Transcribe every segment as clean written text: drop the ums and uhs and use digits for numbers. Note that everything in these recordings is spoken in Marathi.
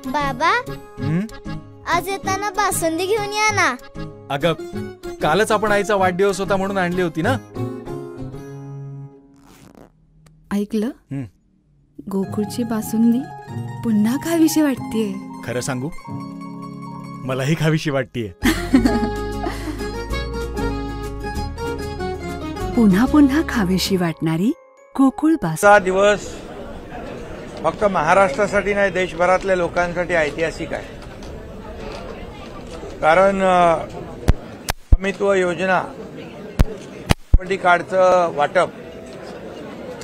बाबा आज येताना बासुंदी घेऊन या ना. अगं कालच आपण आईचा वाढदिवस होता म्हणून आणली होती ना. ऐकलं, गोकुळची बासुंदी पुन्हा खावीशी वाटतेय. खरं सांगू, मलाही खावीशी वाटतेय. पुन्हा पुन्हा खावीशी वाटणारी गोकुळ बासुंदी. हा दिवस फक्त महाराष्ट्रासाठी नाही, देशभरातल्या लोकांसाठी ऐतिहासिक आहे. कारण स्वामित्व योजना प्रॉपर्टी कार्डचं वाटप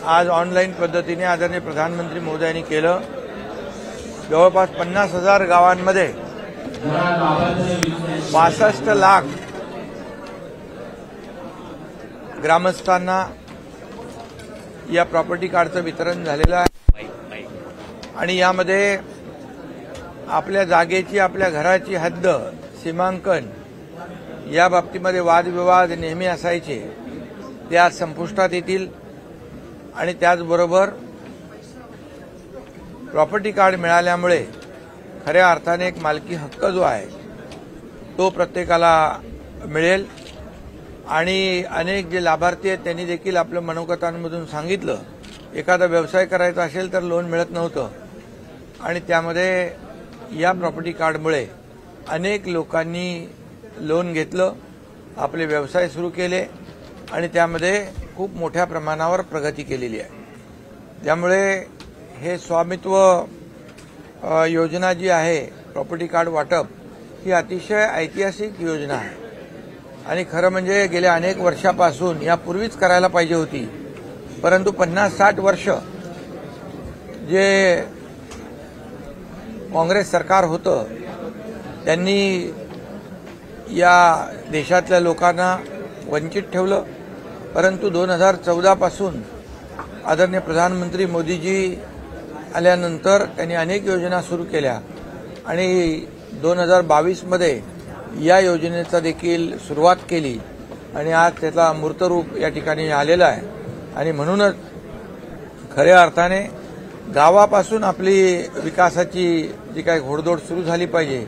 आज ऑनलाईन पद्धतीने आदरणीय प्रधानमंत्री मोदयांनी केलं. जवळपास 50,000 गावांमध्ये 65 लाख ग्रामस्थांना या प्रॉपर्टी कार्डचं वितरण झालेलं आहे. आणि यामध्ये आपल्या जागेची, आपल्या घराची हद्द, सीमांकन या बाबतीमध्ये वादविवाद नेहमी असायचे, ते आज संपुष्टात येतील. आणि त्याचबरोबर प्रॉपर्टी कार्ड मिळाल्यामुळे खऱ्या अर्थाने एक मालकी हक्क जो आहे तो प्रत्येकाला मिळेल. आणि अनेक जे लाभार्थी आहेत त्यांनी देखील आपल्या मनोगतांमधून सांगितलं, एखादा व्यवसाय करायचा असेल तर लोन मिळत नव्हतं आणि त्यामध्ये या प्रॉपर्टी कार्डमुळे अनेक लोकांनी लोन घेतलं, आपले व्यवसाय सुरू केले आणि त्यामध्ये खूप मोठ्या प्रमाणावर प्रगती केलेली आहे. त्यामुळे हे स्वामित्व योजना जी आहे, प्रॉपर्टी कार्ड वाटप, ही अतिशय ऐतिहासिक योजना आहे. आणि खरं म्हणजे गेल्या अनेक वर्षापासून यापूर्वीच करायला पाहिजे होती, परंतु 50-60 वर्ष जे काँग्रेस सरकार होतं त्यांनी या देशातल्या लोकांना वंचित ठेवलं. परंतु 2014 पासून आदरणीय प्रधानमंत्री मोदीजी आल्यानंतर त्यांनी अनेक योजना सुरू केल्या आणि 2022 या योजनेचा देखील सुरुवात केली आणि आज त्याला मूर्तरूप या ठिकाणी आलेलं आहे. आणि म्हणूनच खऱ्या अर्थाने गावापासून आपली विकासाची जी काही घोडदौड सुरू झाली पाहिजे,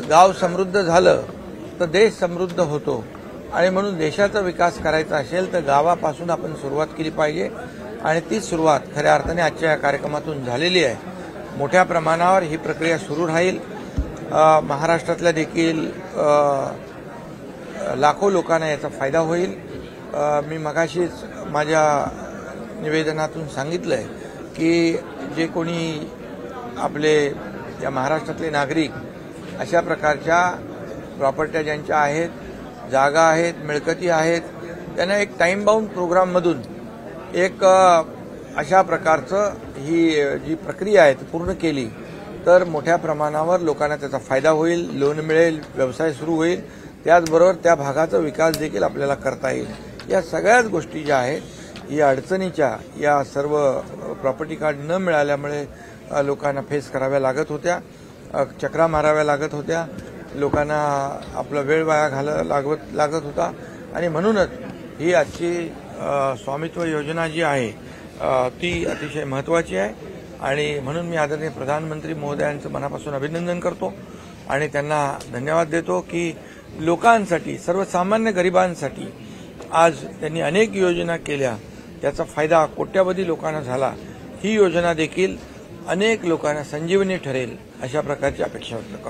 गाव समृद्ध झालं तर देश समृद्ध होतो. आणि म्हणून देशाचा विकास करायचा असेल तर गावापासून आपण सुरुवात केली पाहिजे. आणि ती सुरुवात खऱ्या अर्थाने आजच्या या कार्यक्रमातून झालेली आहे. मोठ्या प्रमाणावर ही प्रक्रिया सुरू राहील. महाराष्ट्रातल्या देखील लाखो लोकांना याचा फायदा होईल. मी मगाशीच माझ्या निवेदनातून सांगितलंय की जे कोणी आपले या महाराष्ट्रातले नागरिक अशा प्रकारच्या प्रॉपर्ट्या ज्यांच्या आहेत, जागा आहेत, मिळकती आहेत, त्यांना एक टाइम बाउंड प्रोग्राममधून एक अशा प्रकारचं ही जी प्रक्रिया आहे ती पूर्ण केली तर मोठ्या प्रमाणावर लोकांना त्याचा फायदा होईल, लोन मिळेल, व्यवसाय सुरू होईल. त्याचबरोबर त्या भागाचा विकास देखील आपल्याला करता येईल. या सगळ्याच गोष्टी ज्या आहेत या अडचणीच्या, या सर्व प्रॉपर्टी कार्ड न मिळाल्यामुळे लोकांना फेस कराव्या लागत होत्या, चक्रा माराव्या लागत होत्या, लोकांना आपला वेळ वाया लागत होता. आणि म्हणूनच ही आजची स्वामित्व योजना जी आहे ती अतिशय महत्त्वाची आहे. आणि म्हणून मी आदरणीय प्रधानमंत्री महोदयांचं मनापासून अभिनंदन करतो आणि त्यांना धन्यवाद देतो की लोकांसाठी, सर्वसामान्य गरिबांसाठी आज त्यांनी अनेक योजना केल्या, त्याचा फायदा कोट्यावधी लोकांना झाला. ही योजना देखील अनेक लोकांना संजीवनी ठरेल अशा प्रकारची अपेक्षा व्यक्त करतो.